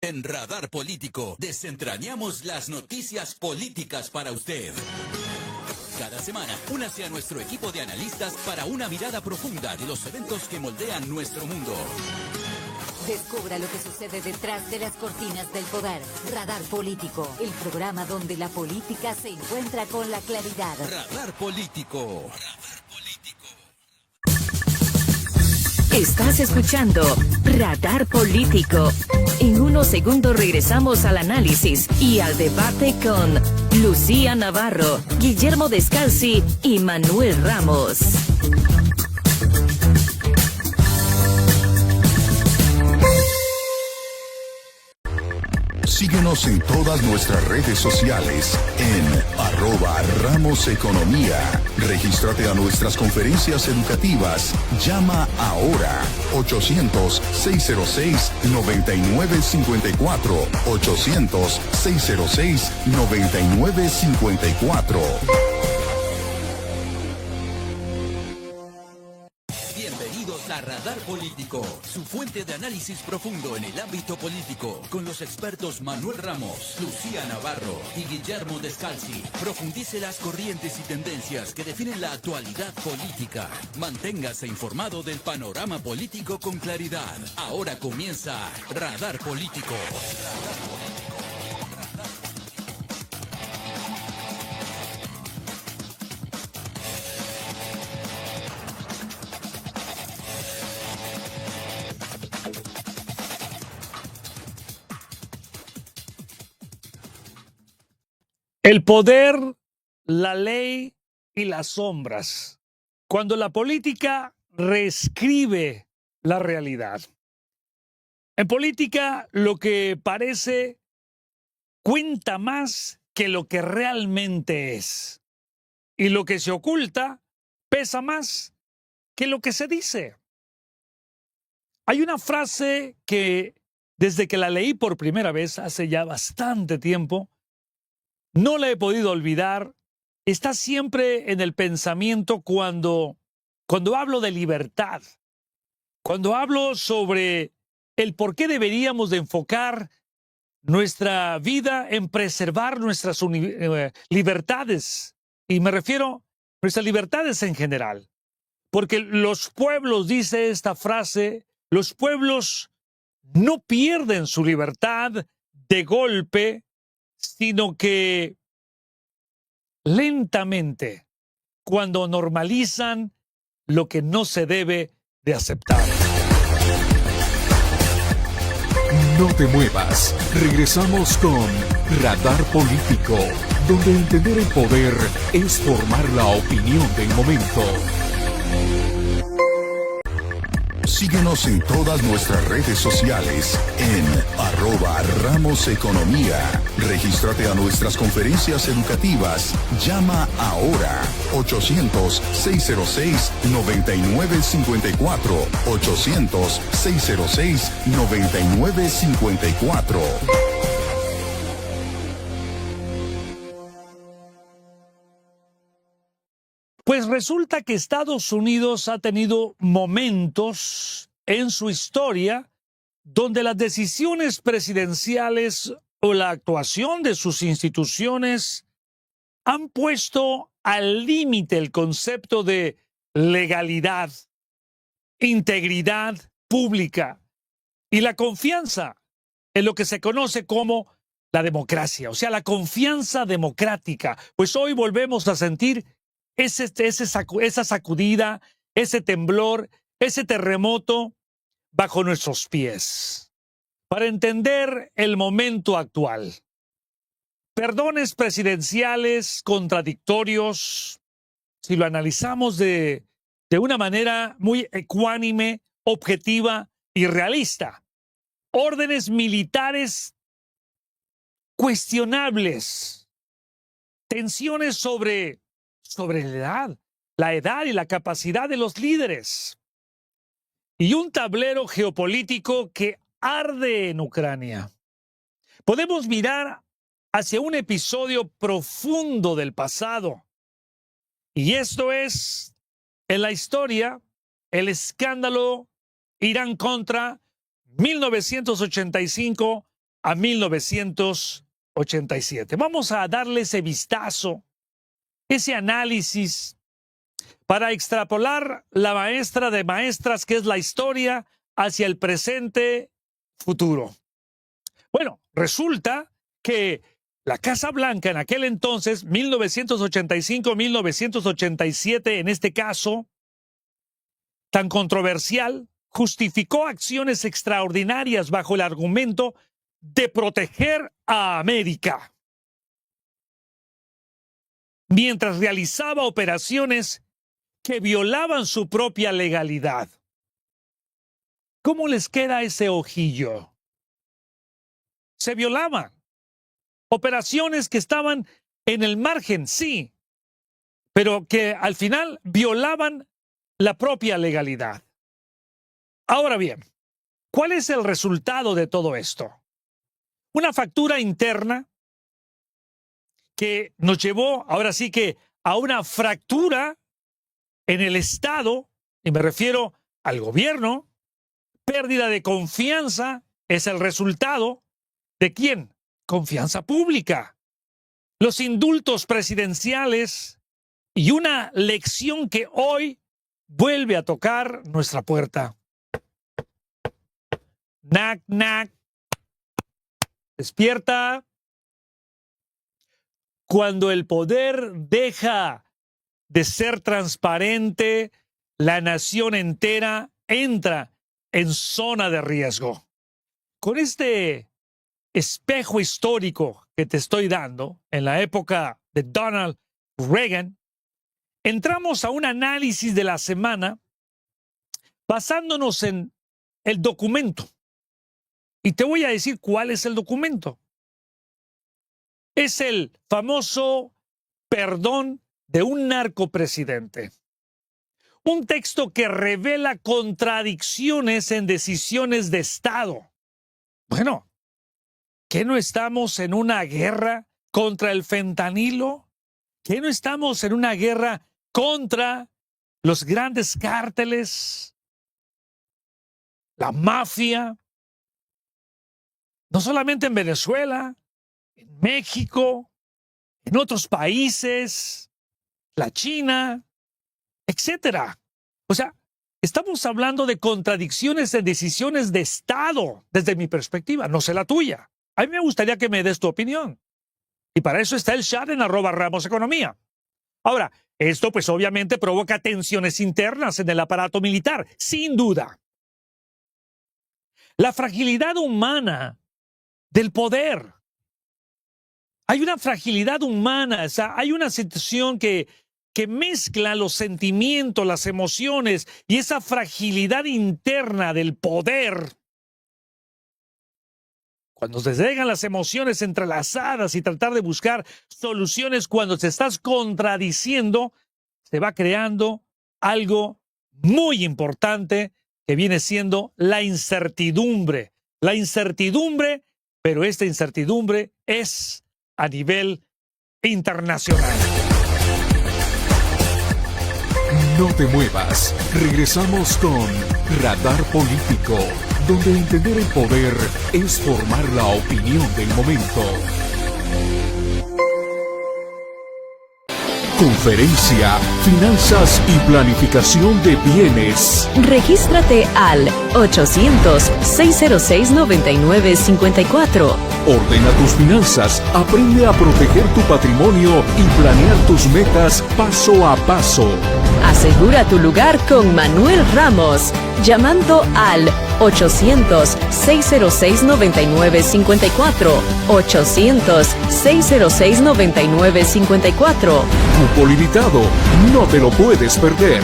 En Radar Político desentrañamos las noticias políticas para usted. Cada semana, únase a nuestro equipo de analistas para una mirada profunda de los eventos que moldean nuestro mundo. Descubra lo que sucede detrás de las cortinas del poder. Radar Político, el programa donde la política se encuentra con la claridad. Radar Político. Estás escuchando Radar Político. En unos segundos regresamos al análisis y al debate con Lucía Navarro, Guillermo Descalzi y Manuel Ramos. Síguenos en todas nuestras redes sociales en @RamosEconomía. Regístrate a nuestras conferencias educativas. Llama ahora 800-606-9954. 800-606-9954. Bienvenidos a Radar Político, su fuente de análisis profundo en el ámbito político, con los expertos Manuel Ramos, Lucía Navarro y Guillermo Descalzi. Profundice las corrientes y tendencias que definen la actualidad política. Manténgase informado del panorama político con claridad. Ahora comienza Radar Político. El poder, la ley y las sombras. Cuando la política reescribe la realidad. En política, lo que parece cuenta más que lo que realmente es. Y lo que se oculta pesa más que lo que se dice. Hay una frase que, desde que la leí por primera vez hace ya bastante tiempo, no la he podido olvidar. Está siempre en el pensamiento cuando hablo de libertad, cuando hablo sobre el por qué deberíamos de enfocar nuestra vida en preservar nuestras libertades. Y me refiero a nuestras libertades en general. Porque los pueblos, dice esta frase, los pueblos no pierden su libertad de golpe, sino que lentamente, cuando normalizan lo que no se debe de aceptar. No te muevas. Regresamos con Radar Político, donde entender el poder es formar la opinión del momento. Síguenos en todas nuestras redes sociales en @RamosEconomía. Regístrate a nuestras conferencias educativas. Llama ahora 800-606-9954. 800-606-9954. Pues resulta que Estados Unidos ha tenido momentos en su historia donde las decisiones presidenciales o la actuación de sus instituciones han puesto al límite el concepto de legalidad, integridad pública y la confianza en lo que se conoce como la democracia, o sea, la confianza democrática. Pues hoy volvemos a sentir esa sacudida, ese temblor, ese terremoto bajo nuestros pies. Para entender el momento actual, perdones presidenciales contradictorios, si lo analizamos de una manera muy ecuánime, objetiva y realista. Órdenes militares cuestionables, tensiones sobre la edad y la capacidad de los líderes, y un tablero geopolítico que arde en Ucrania. Podemos mirar hacia un episodio profundo del pasado, y esto es, en la historia, el escándalo Irán-Contra 1985 a 1987. Vamos a darle ese vistazo, ese análisis, para extrapolar la maestra de maestras que es la historia hacia el presente futuro. Bueno, resulta que la Casa Blanca en aquel entonces, 1985-1987 en este caso, tan controversial, justificó acciones extraordinarias bajo el argumento de proteger a América, mientras realizaba operaciones que violaban su propia legalidad. ¿Cómo les queda ese ojillo? Se violaban. Operaciones que estaban en el margen, sí, pero que al final violaban la propia legalidad. Ahora bien, ¿cuál es el resultado de todo esto? Una factura interna que nos llevó, ahora sí que, a una fractura en el Estado, y me refiero al gobierno. Pérdida de confianza es el resultado de ¿quién? Confianza pública. Los indultos presidenciales y una lección que hoy vuelve a tocar nuestra puerta. Nac, nac. Despierta. Cuando el poder deja de ser transparente, la nación entera entra en zona de riesgo. Con este espejo histórico que te estoy dando, en la época de Donald Reagan, entramos a un análisis de la semana basándonos en el documento. Y te voy a decir cuál es el documento. Es el famoso perdón de un narcopresidente. Un texto que revela contradicciones en decisiones de Estado. Bueno, ¿qué no estamos en una guerra contra el fentanilo? ¿Qué no estamos en una guerra contra los grandes cárteles? La mafia. No solamente en Venezuela, en México, en otros países, la China, etcétera. O sea, estamos hablando de contradicciones en decisiones de Estado, desde mi perspectiva, no sé la tuya. A mí me gustaría que me des tu opinión. Y para eso está el chat en @RamosEconomía. Ahora, esto pues obviamente provoca tensiones internas en el aparato militar, sin duda. La fragilidad humana del poder. Hay una fragilidad humana, o sea, hay una situación que mezcla los sentimientos, las emociones y esa fragilidad interna del poder. Cuando se llegan las emociones entrelazadas y tratar de buscar soluciones cuando te estás contradiciendo, se va creando algo muy importante que viene siendo la incertidumbre. La incertidumbre, pero esta incertidumbre es a nivel internacional. No te muevas. Regresamos con Radar Político, donde entender el poder es formar la opinión del momento. Conferencia, finanzas y planificación de bienes. Regístrate al 800-606-9954. Ordena tus finanzas, aprende a proteger tu patrimonio y planear tus metas paso a paso. Asegura tu lugar con Manuel Ramos, llamando al 800-606-9954. 800-606-9954. Cupo limitado, no te lo puedes perder.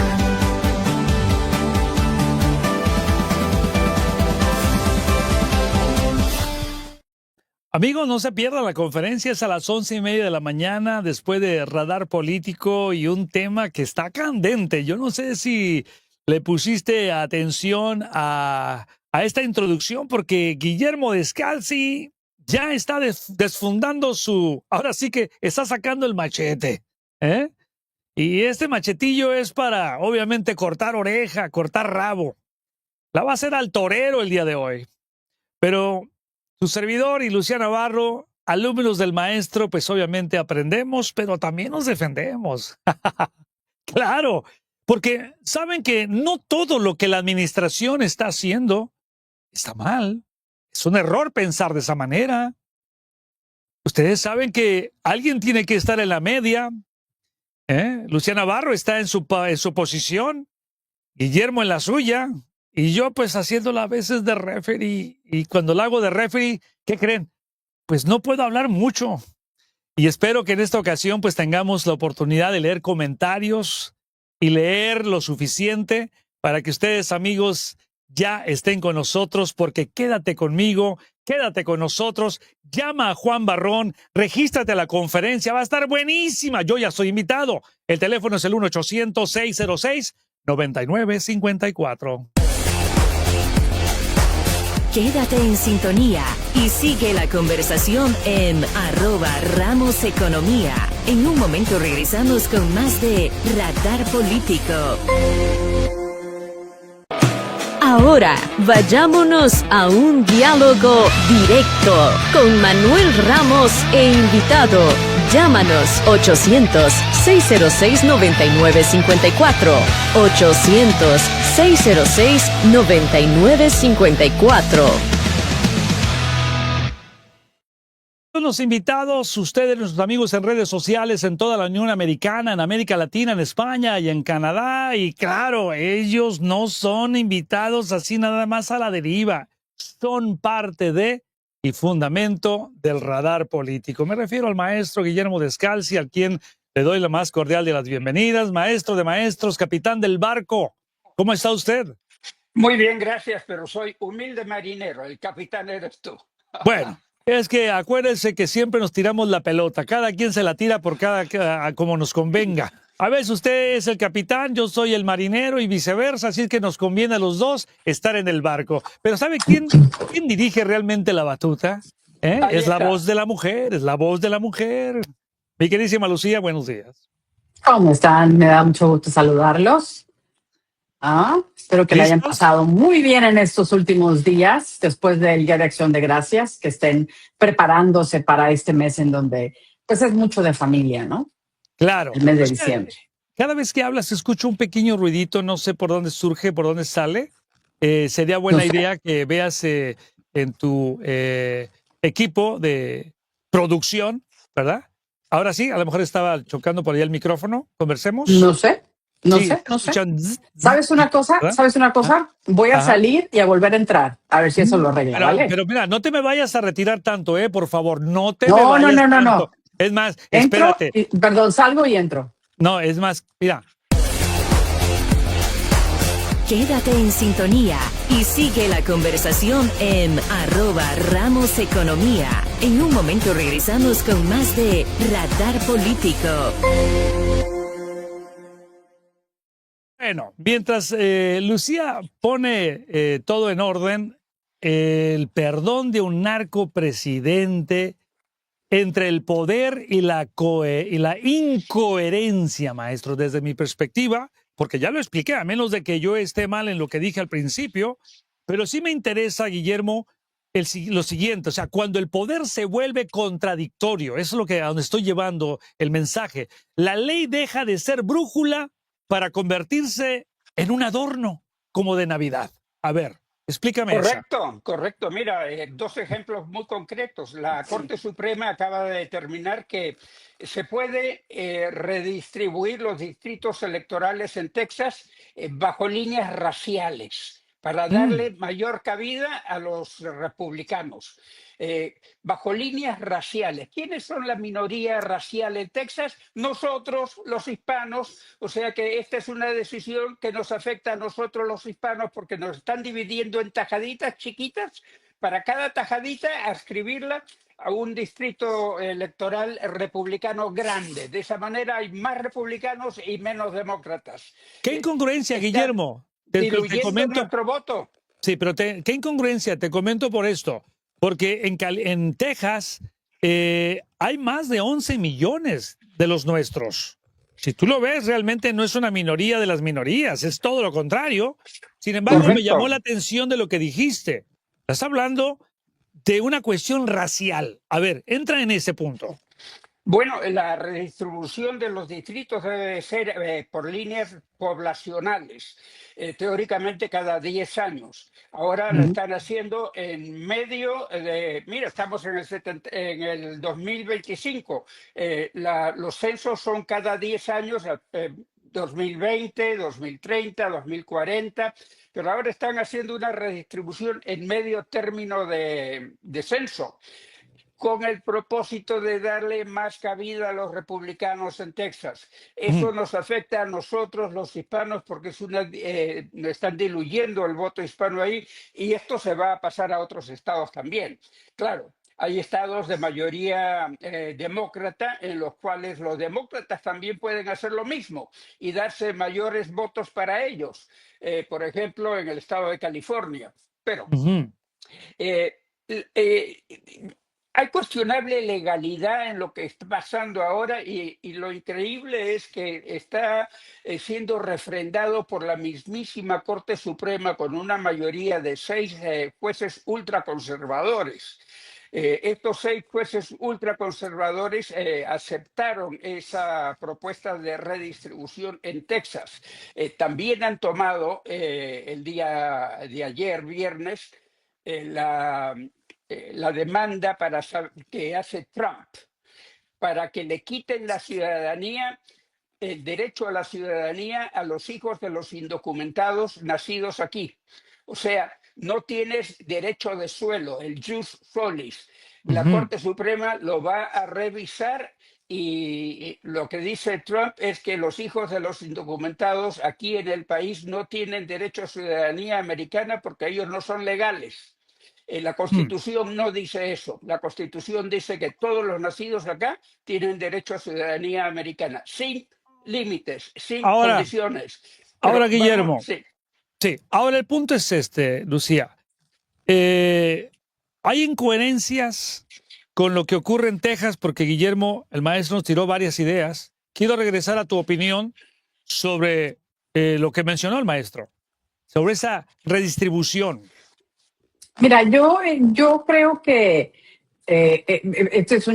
Amigos, no se pierdan la conferencia, es a las 11:30 de la mañana, después de Radar Político y un tema que está candente. Yo no sé si le pusiste atención a esta introducción, porque Guillermo Descalzi ya está desfundando ahora sí que está sacando el machete, ¿eh? Y este machetillo es para, obviamente, cortar oreja, cortar rabo. La va a hacer al torero el día de hoy. Pero Su servidor y Lucía Navarro, alumnos del maestro, pues obviamente aprendemos, pero también nos defendemos. Claro, porque saben que no todo lo que la administración está haciendo está mal. Es un error pensar de esa manera. Ustedes saben que alguien tiene que estar en la media. Lucía Navarro está en su posición, Guillermo en la suya, y yo pues haciéndola a veces de referee. Y cuando la hago de referee, ¿qué creen? Pues no puedo hablar mucho. Y espero que en esta ocasión pues tengamos la oportunidad de leer comentarios y leer lo suficiente para que ustedes, amigos, ya estén con nosotros, porque quédate conmigo, quédate con nosotros, llama a Juan Barrón, regístrate a la conferencia, va a estar buenísima, yo ya soy invitado. El teléfono es el 1-800-606-9954. Quédate en sintonía y sigue la conversación en @RamosEconomía. En un momento regresamos con más de Radar Político. Ahora, vayámonos a un diálogo directo con Manuel Ramos e invitado. Llámanos 800-606-9954. 800-606-9954. Los invitados, ustedes, nuestros amigos en redes sociales, en toda la Unión Americana, en América Latina, en España y en Canadá. Y claro, ellos no son invitados así nada más a la deriva. Son parte de y fundamento del radar político. Me refiero al maestro Guillermo Descalzi, al quien le doy la más cordial de las bienvenidas. Maestro de maestros, capitán del barco. ¿Cómo está usted? Muy bien, gracias, pero soy humilde marinero. El capitán eres tú. Bueno. Es que acuérdense que siempre nos tiramos la pelota, cada quien se la tira por cada como nos convenga. A veces usted es el capitán, yo soy el marinero y viceversa, así es que nos conviene a los dos estar en el barco. Pero ¿sabe quién dirige realmente la batuta? Es la voz de la mujer, es la voz de la mujer. Mi queridísima Lucía, buenos días. ¿Cómo están? Me da mucho gusto saludarlos. Espero que le hayan pasado muy bien en estos últimos días, después del Día de Acción de Gracias, que estén preparándose para este mes en donde pues es mucho de familia, ¿no? Claro. El mes de diciembre. Cada vez que hablas se escucha un pequeño ruidito, no sé por dónde surge, por dónde sale. Sería buena idea que veas en tu equipo de producción, ¿verdad? Ahora sí, a lo mejor estaba chocando por allá el micrófono. ¿Conversemos? No sé. No sé. ¿Sabes una cosa? Voy a salir y a volver a entrar. A ver si eso lo arregla, ¿vale? Pero mira, no te me vayas a retirar tanto, por favor. No te me vayas tanto. No. Es más, entro, espérate. Salgo y entro. No, es más, mira. Quédate en sintonía y sigue la conversación en @RamosEconomía. En un momento regresamos con más de Radar Político. Bueno, mientras Lucía pone todo en orden, el perdón de un narcopresidente entre el poder y la incoherencia, maestro, desde mi perspectiva, porque ya lo expliqué, a menos de que yo esté mal en lo que dije al principio, pero sí me interesa, Guillermo, lo siguiente, o sea, cuando el poder se vuelve contradictorio, eso es a donde estoy llevando el mensaje, la ley deja de ser brújula para convertirse en un adorno como de Navidad. A ver, explícame eso. Correcto. Mira, dos ejemplos muy concretos. La Corte Suprema acaba de determinar que se puede redistribuir los distritos electorales en Texas bajo líneas raciales para darle mayor cabida a los republicanos. Bajo líneas raciales. ¿Quiénes son la minoría racial en Texas? Nosotros, los hispanos. O sea que esta es una decisión que nos afecta a nosotros los hispanos porque nos están dividiendo en tajaditas chiquitas. Para cada tajadita, adscribirla a un distrito electoral republicano grande. De esa manera hay más republicanos y menos demócratas. ¿Qué incongruencia, Guillermo? Te comento nuestro voto. Sí, pero qué incongruencia, te comento por esto. Porque en Texas hay más de 11 millones de los nuestros. Si tú lo ves, realmente no es una minoría de las minorías, es todo lo contrario. Sin embargo, me llamó la atención de lo que dijiste. Estás hablando de una cuestión racial. A ver, entra en ese punto. Bueno, la redistribución de los distritos debe ser por líneas poblacionales, teóricamente cada 10 años. Ahora lo están haciendo en medio de, mira, estamos en el 2025, los censos son cada 10 años, 2020, 2030, 2040, pero ahora están haciendo una redistribución en medio término de censo, con el propósito de darle más cabida a los republicanos en Texas. Eso nos afecta a nosotros, los hispanos, porque están diluyendo el voto hispano ahí, y esto se va a pasar a otros estados también. Claro, hay estados de mayoría demócrata en los cuales los demócratas también pueden hacer lo mismo y darse mayores votos para ellos. Por ejemplo, en el estado de California. Pero hay cuestionable legalidad en lo que está pasando ahora, y lo increíble es que está siendo refrendado por la mismísima Corte Suprema con una mayoría de 6 jueces ultraconservadores. Estos 6 jueces ultraconservadores aceptaron esa propuesta de redistribución en Texas. También han tomado el día de ayer, viernes, la demanda que hace Trump para que le quiten la ciudadanía, el derecho a la ciudadanía a los hijos de los indocumentados nacidos aquí. O sea, no tienes derecho de suelo, el jus solis. La Corte Suprema lo va a revisar, y lo que dice Trump es que los hijos de los indocumentados aquí en el país no tienen derecho a ciudadanía americana porque ellos no son legales. La Constitución no dice eso. La Constitución dice que todos los nacidos acá tienen derecho a ciudadanía americana, sin límites, sin condiciones. Ahora, Guillermo, sí. Ahora el punto es este, Lucía. Hay incoherencias con lo que ocurre en Texas, porque Guillermo, el maestro, nos tiró varias ideas. Quiero regresar a tu opinión sobre lo que mencionó el maestro, sobre esa redistribución. Mira, yo creo que esta es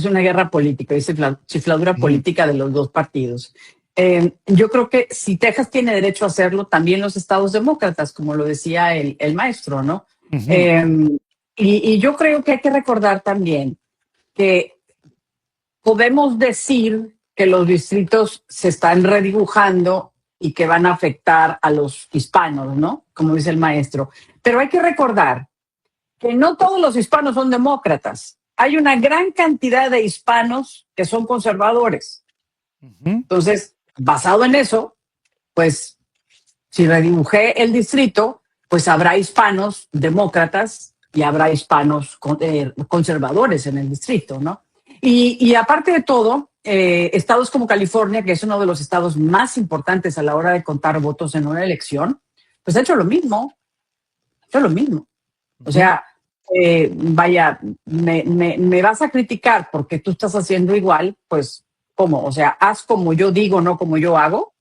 una guerra política, es chifladura política de los dos partidos. Yo creo que si Texas tiene derecho a hacerlo, también los estados demócratas, como lo decía el maestro, ¿no? Y yo creo que hay que recordar también que podemos decir que los distritos se están redibujando y que van a afectar a los hispanos, ¿no? Como dice el maestro. Pero hay que recordar que no todos los hispanos son demócratas. Hay una gran cantidad de hispanos que son conservadores. Entonces, basado en eso, pues, si redibujé el distrito, pues habrá hispanos demócratas y habrá hispanos conservadores en el distrito, ¿no? Y aparte de todo, estados como California, que es uno de los estados más importantes a la hora de contar votos en una elección, pues ha hecho lo mismo. O sea, vaya, me vas a criticar porque tú estás haciendo igual, pues, ¿cómo? O sea, haz como yo digo, no como yo hago.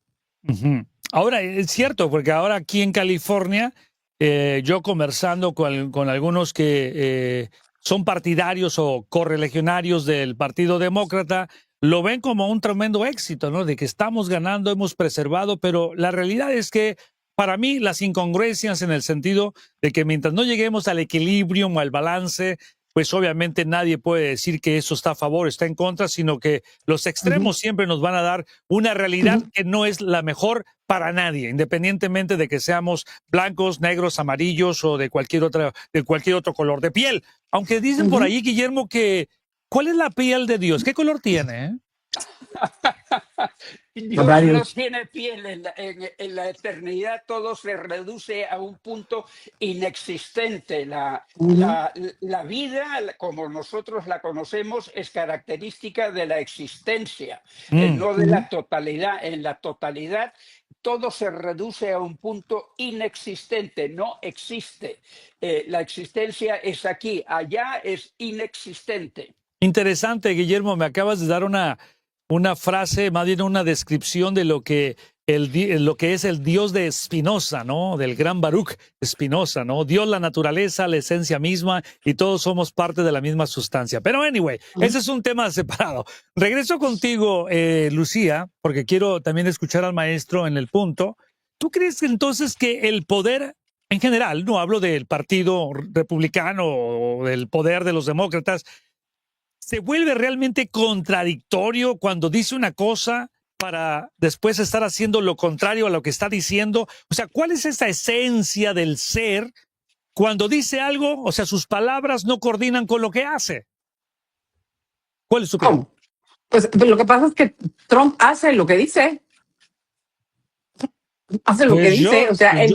Ahora, es cierto, porque ahora aquí en California, yo conversando con algunos que son partidarios o correligionarios del Partido Demócrata, lo ven como un tremendo éxito, ¿no? De que estamos ganando, hemos preservado, pero la realidad es que para mí las incongruencias en el sentido de que mientras no lleguemos al equilibrio o al balance, pues obviamente nadie puede decir que eso está a favor, está en contra, sino que los extremos siempre nos van a dar una realidad que no es la mejor para nadie, independientemente de que seamos blancos, negros, amarillos o de cualquier otro color de piel. Aunque dicen por ahí, Guillermo, que ¿cuál es la piel de Dios? ¿Qué color tiene? Dios no tiene piel. En la eternidad todo se reduce a un punto inexistente. La vida, como nosotros la conocemos, es característica de la existencia, no de la totalidad. En la totalidad todo se reduce a un punto inexistente, no existe. La existencia es aquí, allá es inexistente. Interesante, Guillermo, me acabas de dar una frase, más bien una descripción de lo que lo que es el Dios de Spinoza, ¿no? Del gran Baruch Spinoza, ¿no? Dios, la naturaleza, la esencia misma, y todos somos parte de la misma sustancia. Pero anyway, ese es un tema separado. Regreso contigo, Lucía, porque quiero también escuchar al maestro en el punto. ¿Tú crees entonces que el poder en general, no hablo del Partido Republicano o del poder de los demócratas, se vuelve realmente contradictorio cuando dice una cosa para después estar haciendo lo contrario a lo que está diciendo? O sea, ¿cuál es esa esencia del ser cuando dice algo? O sea, sus palabras no coordinan con lo que hace. ¿Cuál es su opinión? Pues lo que pasa es que Trump hace lo que dice. Hace lo que dice, o sea, él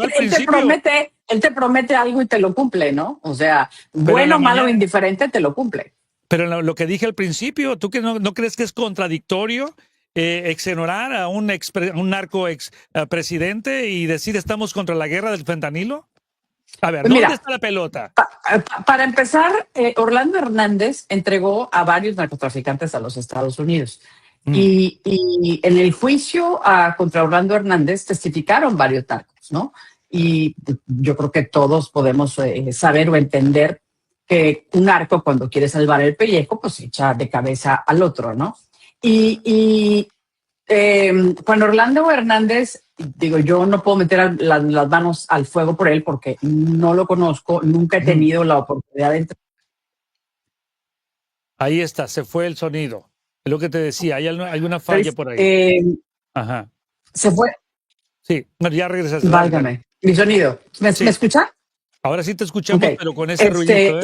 te promete algo y te lo cumple, ¿no? O sea, bueno, malo, indiferente, te lo cumple. Pero lo que dije al principio, ¿tú que no crees que es contradictorio exonerar a un narco presidente y decir estamos contra la guerra del fentanilo? A ver, ¿dónde está la pelota? Para empezar, Orlando Hernández entregó a varios narcotraficantes a los Estados Unidos. Y en el juicio contra Orlando Hernández testificaron varios narcos, ¿no? Y yo creo que todos podemos saber o entender que un narco, cuando quiere salvar el pellejo, pues echa de cabeza al otro, ¿no? Cuando Orlando Hernández, digo, yo no puedo meter las manos al fuego por él porque no lo conozco, nunca he tenido la oportunidad de entrar. Ahí está, se fue el sonido. Es lo que te decía, hay alguna falla por ahí. Ajá. ¿Se fue? Sí, ya regresaste. Válgame. Mi sonido. ¿Me escucha? Ahora sí te escuchamos, pero con ese ruidito.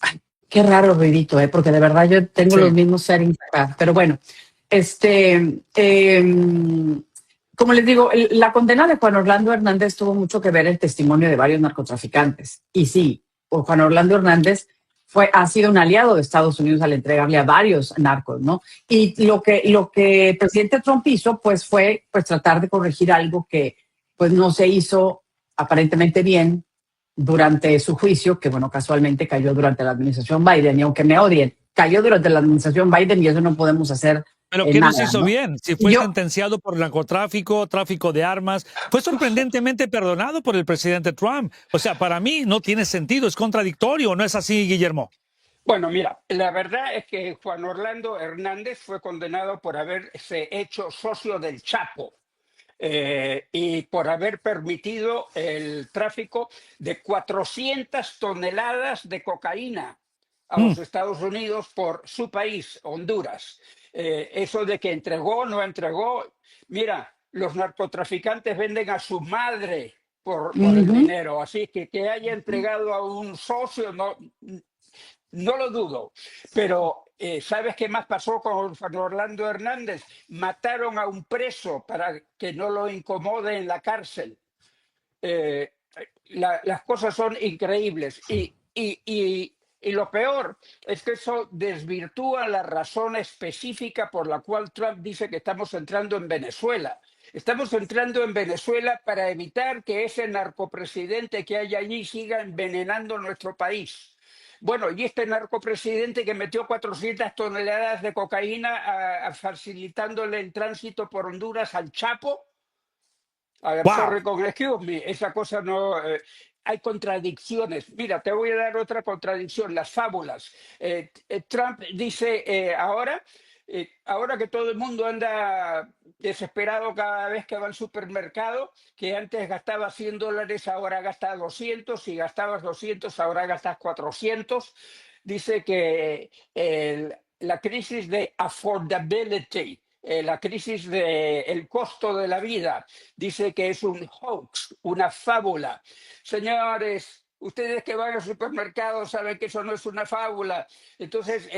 Ay, qué raro ruidito, porque de verdad yo tengo los mismos settings acá. Pero bueno, como les digo, la condena de Juan Orlando Hernández tuvo mucho que ver el testimonio de varios narcotraficantes. Y sí, Juan Orlando Hernández ha sido un aliado de Estados Unidos al entregarle a varios narcos, ¿no? Y lo que el presidente Trump hizo, pues, fue tratar de corregir algo que, pues, no se hizo aparentemente bien durante su juicio, que, bueno, casualmente cayó durante la administración Biden. Y aunque me odien, cayó durante la administración Biden y eso no podemos hacer. Pero ¿qué nos hizo bien? Si fue sentenciado por narcotráfico, tráfico de armas, fue sorprendentemente perdonado por el presidente Trump. O sea, para mí no tiene sentido, es contradictorio, ¿no es así, Guillermo? Bueno, mira, la verdad es que Juan Orlando Hernández fue condenado por haberse hecho socio del Chapo y por haber permitido el tráfico de 400 toneladas de cocaína a los Estados Unidos por su país, Honduras. Eso de que entregó, no entregó. Mira, los narcotraficantes venden a su madre por el dinero. Así que haya entregado a un socio, no lo dudo. Pero ¿sabes qué más pasó con Juan Orlando Hernández? Mataron a un preso para que no lo incomode en la cárcel. Las cosas son increíbles. Y lo peor es que eso desvirtúa la razón específica por la cual Trump dice que estamos entrando en Venezuela. Estamos entrando en Venezuela para evitar que ese narcopresidente que hay allí siga envenenando nuestro país. Bueno, y este narcopresidente que metió 400 toneladas de cocaína facilitándole el tránsito por Honduras al Chapo. A ver, sorry con excuse me, esa cosa no... hay contradicciones. Mira, te voy a dar otra contradicción, las fábulas. Trump dice ahora que todo el mundo anda desesperado cada vez que va al supermercado, que antes gastaba $100, ahora gasta 200, si gastabas 200, ahora gastas 400. Dice que la crisis de affordability, la crisis del costo de la vida, dice que es un hoax, una fábula. Señores, ustedes que van al supermercado saben que eso no es una fábula. Entonces,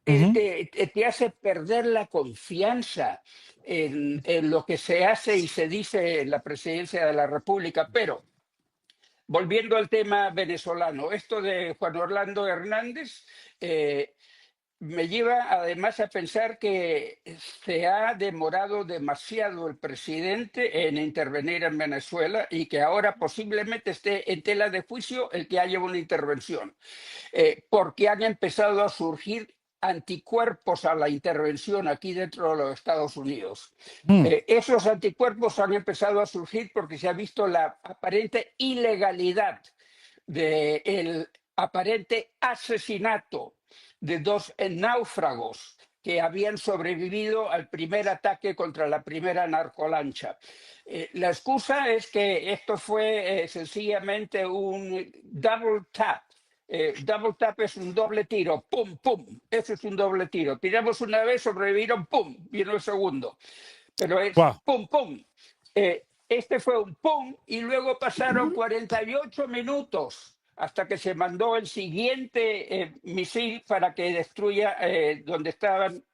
te hace perder la confianza en lo que se hace y se dice en la presidencia de la República. Pero, volviendo al tema venezolano, esto de Juan Orlando Hernández... me lleva además a pensar que se ha demorado demasiado el presidente en intervenir en Venezuela y que ahora posiblemente esté en tela de juicio el que haya una intervención, porque han empezado a surgir anticuerpos a la intervención aquí dentro de los Estados Unidos. Mm. Esos anticuerpos han empezado a surgir porque se ha visto la aparente ilegalidad del aparente asesinato de 2 náufragos que habían sobrevivido al primer ataque contra la primera narcolancha. La excusa es que esto fue sencillamente un double tap. Double tap es un doble tiro, pum, pum, eso es un doble tiro. Tiramos una vez, sobrevivieron, pum, vino el segundo. Pero es pum, pum. Este fue un pum y luego pasaron 48 minutos hasta que se mandó el siguiente misil para que destruya donde estaban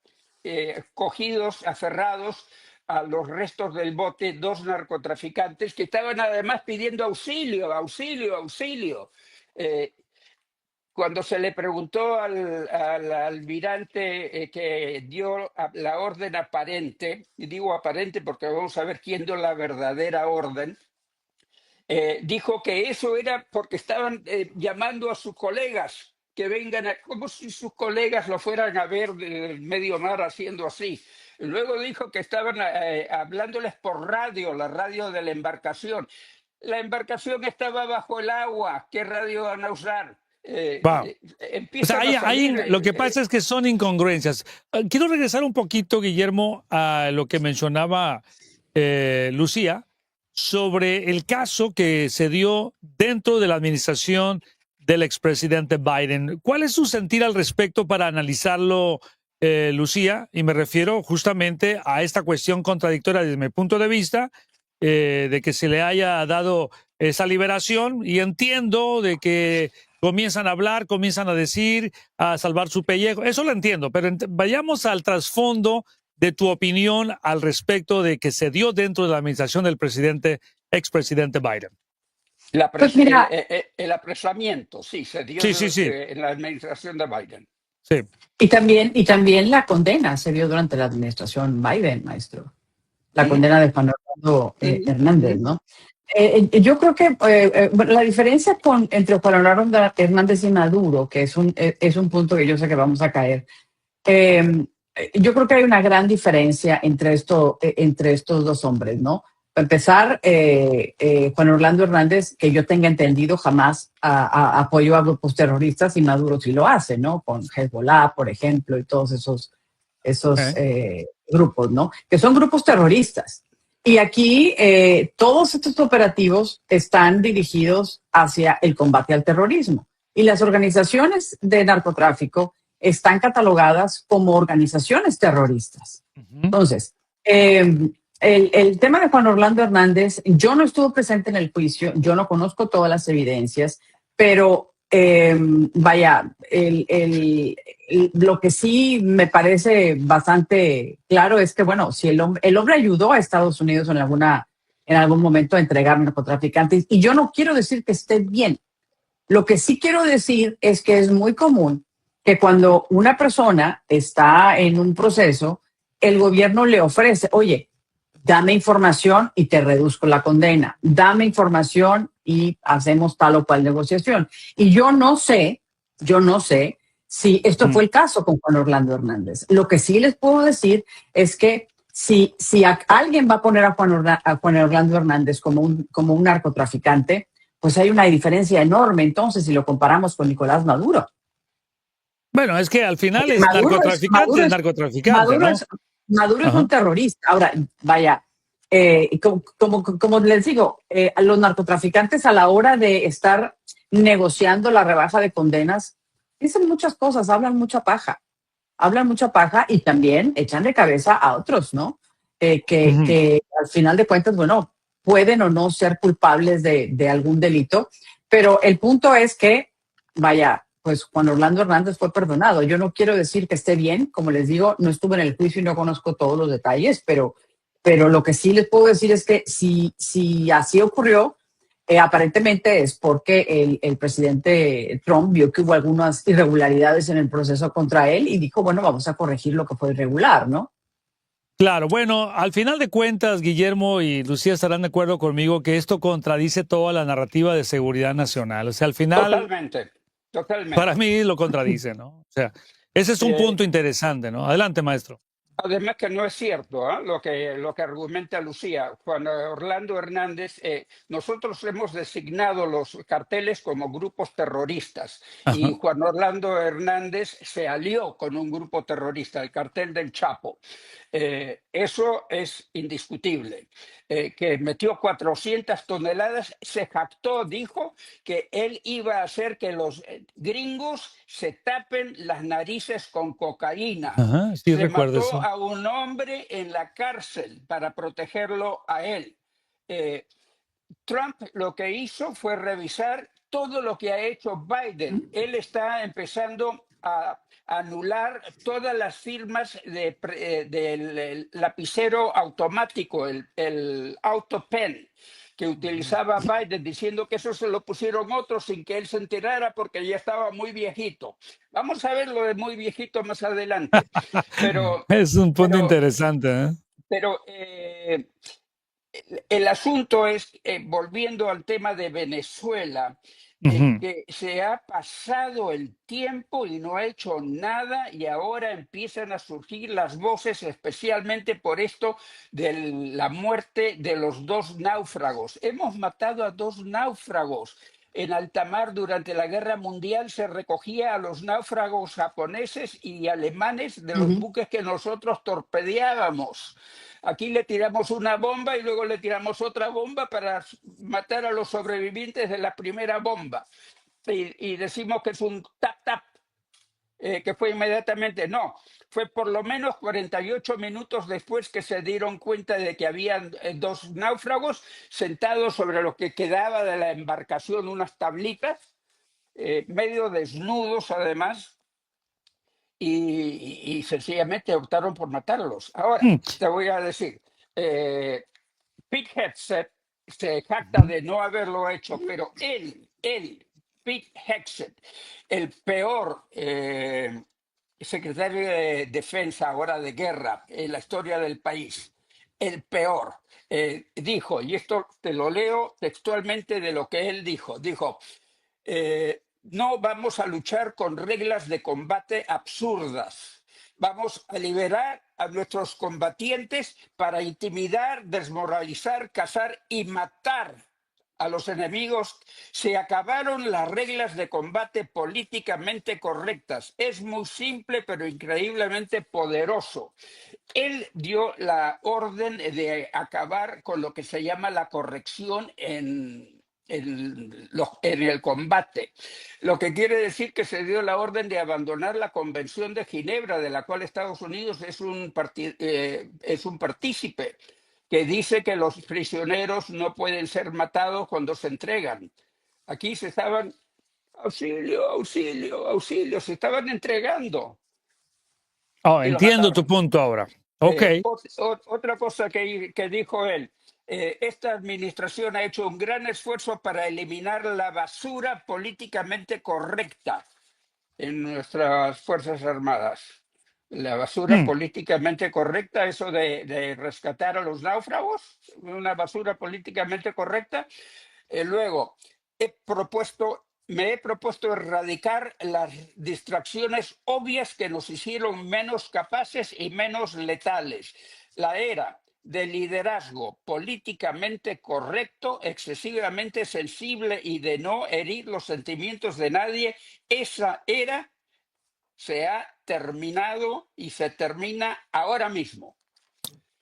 cogidos, aferrados a los restos del bote 2 narcotraficantes que estaban además pidiendo auxilio, auxilio, auxilio. Cuando se le preguntó al almirante que dio la orden aparente, y digo aparente porque vamos a ver quién dio la verdadera orden, dijo que eso era porque estaban llamando a sus colegas que vengan, como si sus colegas lo fueran a ver del medio mar haciendo así. Luego dijo que estaban hablándoles por radio, la radio de la embarcación. La embarcación estaba bajo el agua, ¿qué radio van a usar? O sea, lo que pasa es que son incongruencias. Quiero regresar un poquito, Guillermo, a lo que mencionaba Lucía sobre el caso que se dio dentro de la administración del expresidente Biden. ¿Cuál es su sentir al respecto para analizarlo, Lucía? Y me refiero justamente a esta cuestión contradictoria desde mi punto de vista, de que se le haya dado esa liberación, y entiendo de que comienzan a hablar, comienzan a decir, a salvar su pellejo. Eso lo entiendo, pero vayamos al trasfondo de tu opinión al respecto de que se dio dentro de la administración del expresidente Biden. Pues mira, el apresamiento, sí, se dio en la administración de Biden. Sí. Y también la condena se dio durante la administración Biden, maestro. La condena de Juan Orlando Hernández, ¿no? Yo creo que la diferencia entre Juan Orlando Hernández y Maduro, que es un punto que yo sé que vamos a caer, yo creo que hay una gran diferencia entre estos dos hombres, ¿no? Para empezar, Juan Orlando Hernández, que yo tenga entendido, jamás apoyó a grupos terroristas, y Maduro sí lo hace, ¿no? Con Hezbollah, por ejemplo, y todos esos grupos, ¿no? Que son grupos terroristas. Y aquí todos estos operativos están dirigidos hacia el combate al terrorismo. Y las organizaciones de narcotráfico están catalogadas como organizaciones terroristas. Entonces, el tema de Juan Orlando Hernández, yo no estuve presente en el juicio, yo no conozco todas las evidencias, pero lo que sí me parece bastante claro es que, bueno, si el hombre ayudó a Estados Unidos en algún momento a entregar narcotraficantes, y yo no quiero decir que esté bien. Lo que sí quiero decir es que es muy común que cuando una persona está en un proceso, el gobierno le ofrece, oye, dame información y te reduzco la condena, dame información y hacemos tal o cual negociación. Y yo no sé si esto fue el caso con Juan Orlando Hernández. Lo que sí les puedo decir es que si alguien va a poner a Juan Orlando Hernández como un narcotraficante, pues hay una diferencia enorme entonces si lo comparamos con Nicolás Maduro. Bueno, es que al final es narcotraficante, ¿no? Maduro es un terrorista. Ahora, vaya, como les digo, los narcotraficantes a la hora de estar negociando la rebaja de condenas dicen muchas cosas, hablan mucha paja y también echan de cabeza a otros, ¿no? Que al final de cuentas, bueno, pueden o no ser culpables de algún delito, pero el punto es que, vaya, pues Juan Orlando Hernández fue perdonado. Yo no quiero decir que esté bien, como les digo, no estuve en el juicio y no conozco todos los detalles, pero lo que sí les puedo decir es que si así ocurrió, aparentemente es porque el presidente Trump vio que hubo algunas irregularidades en el proceso contra él y dijo, bueno, vamos a corregir lo que fue irregular, ¿no? Claro, bueno, al final de cuentas, Guillermo y Lucía estarán de acuerdo conmigo que esto contradice toda la narrativa de seguridad nacional. O sea, al final... Totalmente. Para mí lo contradice, ¿no? O sea, Ese es un punto interesante, ¿no? Adelante, maestro. Además que no es cierto, ¿eh? lo que argumenta Lucía. Juan Orlando Hernández, nosotros hemos designado los carteles como grupos terroristas. Ajá. Y Juan Orlando Hernández se alió con un grupo terrorista, el cartel del Chapo. Eso es indiscutible. Que metió 400 toneladas, se jactó, dijo que él iba a hacer que los gringos se tapen las narices con cocaína. Ajá, sí, se recuerdo mató eso. a un hombre en la cárcel para protegerlo a él. Trump lo que hizo fue revisar todo lo que ha hecho Biden. Él está empezando a anular todas las firmas del lapicero automático, el AutoPen, que utilizaba Biden, diciendo que eso se lo pusieron otros sin que él se enterara porque ya estaba muy viejito. Vamos a ver lo de muy viejito más adelante. Es un punto interesante, ¿eh? Pero el asunto es, volviendo al tema de Venezuela, que se ha pasado el tiempo y no ha hecho nada, y ahora empiezan a surgir las voces, especialmente por esto de la muerte de los 2 náufragos. Hemos matado a 2 náufragos. En alta mar durante la Guerra Mundial se recogía a los náufragos japoneses y alemanes de los buques que nosotros torpedeábamos. Aquí le tiramos una bomba y luego le tiramos otra bomba para matar a los sobrevivientes de la primera bomba. Y decimos que es un tap-tap, que fue inmediatamente. No, fue por lo menos 48 minutos después que se dieron cuenta de que habían 2 náufragos sentados sobre lo que quedaba de la embarcación, unas tablitas, medio desnudos además, y sencillamente optaron por matarlos. Ahora, te voy a decir, Pete Hegseth se jacta de no haberlo hecho, pero él, Pete Hegseth, el peor secretario de Defensa ahora de guerra en la historia del país, el peor, dijo, y esto te lo leo textualmente de lo que él dijo, no vamos a luchar con reglas de combate absurdas. Vamos a liberar a nuestros combatientes para intimidar, desmoralizar, cazar y matar a los enemigos. Se acabaron las reglas de combate políticamente correctas. Es muy simple, pero increíblemente poderoso. Él dio la orden de acabar con lo que se llama la corrección en el combate, lo que quiere decir que se dio la orden de abandonar la Convención de Ginebra, de la cual Estados Unidos es un partícipe, que dice que los prisioneros no pueden ser matados cuando se entregan. Aquí se estaban, auxilio, auxilio, auxilio, se estaban entregando. Entiendo tu punto ahora. Okay. Otra cosa que dijo él. Esta administración ha hecho un gran esfuerzo para eliminar la basura políticamente correcta en nuestras Fuerzas Armadas. La basura políticamente correcta, eso de rescatar a los náufragos, una basura políticamente correcta. Luego, me he propuesto erradicar las distracciones obvias que nos hicieron menos capaces y menos letales. La era de liderazgo políticamente correcto, excesivamente sensible y de no herir los sentimientos de nadie, esa era se ha terminado y se termina ahora mismo.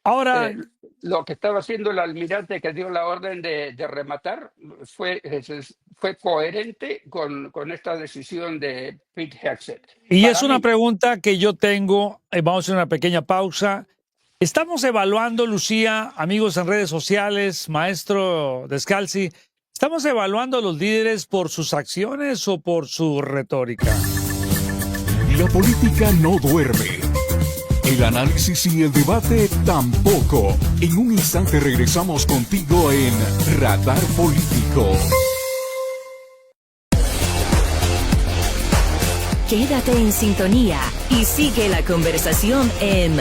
Ahora, lo que estaba haciendo el almirante que dio la orden de rematar fue coherente con esta decisión de Pete Hegseth. Y es una pregunta que yo tengo, vamos a hacer una pequeña pausa. Estamos evaluando, Lucía, amigos en redes sociales, maestro Descalzi, ¿estamos evaluando a los líderes por sus acciones o por su retórica? La política no duerme. El análisis y el debate tampoco. En un instante regresamos contigo en Radar Político. Quédate en sintonía y sigue la conversación en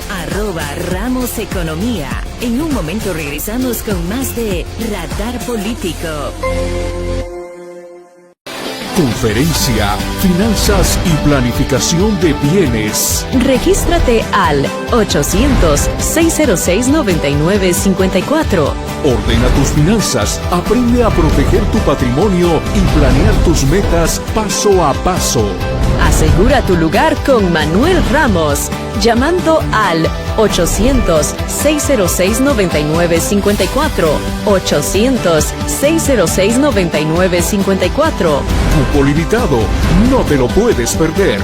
@RamosEconomía. En un momento regresamos con más de Radar Político. Conferencia, finanzas y planificación de bienes. Regístrate al 800-606-9954. Ordena tus finanzas, aprende a proteger tu patrimonio y planear tus metas paso a paso. Asegura tu lugar con Manuel Ramos, llamando al 800-606-9954. 800-606-9954. Cupo limitado, no te lo puedes perder.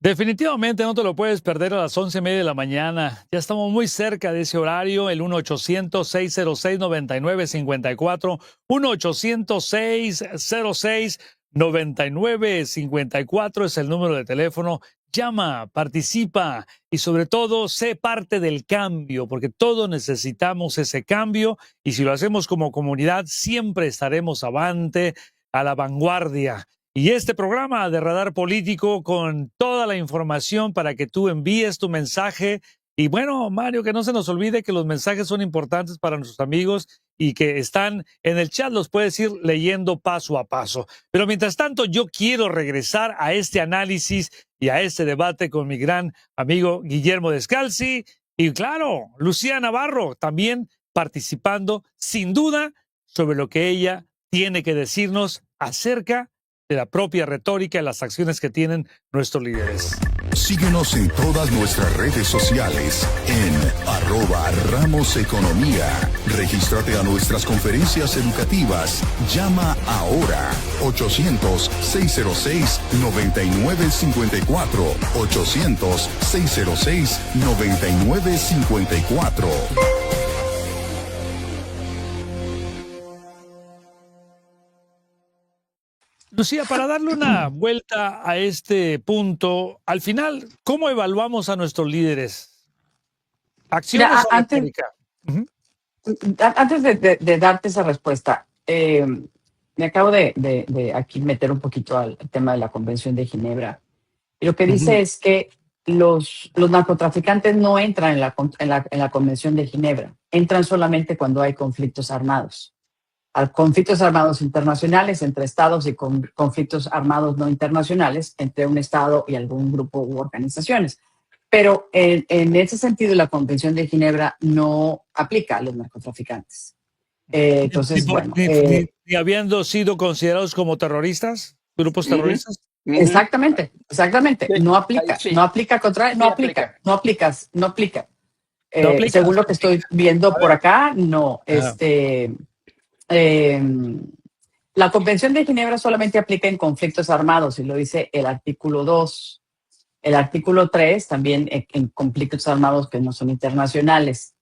Definitivamente no te lo puedes perder a las 11:30 de la mañana. Ya estamos muy cerca de ese horario, el 1-800-606-9954, 1-800-606-9954 es el número de teléfono. Llama, participa y sobre todo sé parte del cambio, porque todos necesitamos ese cambio y si lo hacemos como comunidad siempre estaremos avante, a la vanguardia. Y este programa de Radar Político con toda la información para que tú envíes tu mensaje. Y bueno, Mario, que no se nos olvide que los mensajes son importantes para nuestros amigos y que están en el chat, los puedes ir leyendo paso a paso. Pero mientras tanto, yo quiero regresar a este análisis y a este debate con mi gran amigo Guillermo Descalzi y claro, Lucía Navarro también participando sin duda sobre lo que ella tiene que decirnos acerca de la propia retórica y las acciones que tienen nuestros líderes. Síguenos en todas nuestras redes sociales en @RamosEconomía. Regístrate a nuestras conferencias educativas. Llama ahora 800-606-9954. 800-606-9954. Lucía, para darle una vuelta a este punto, al final, ¿cómo evaluamos a nuestros líderes? ¿Acciones o retórica? Antes de darte esa respuesta, me acabo de aquí meter un poquito al tema de la Convención de Ginebra. Y lo que dice es que los narcotraficantes no entran en la Convención de Ginebra, entran solamente cuando hay conflictos armados. Conflictos armados internacionales entre estados y conflictos armados no internacionales entre un estado y algún grupo u organizaciones. Pero en ese sentido, la Convención de Ginebra no aplica a los narcotraficantes. Entonces, bueno. ¿Ni habiendo sido considerados como terroristas, grupos terroristas? Exactamente. No aplica. No aplica contra. No aplica. Según lo que estoy viendo por acá, no. La Convención de Ginebra solamente aplica en conflictos armados y lo dice el artículo 2. El artículo 3 también en conflictos armados que no son internacionales.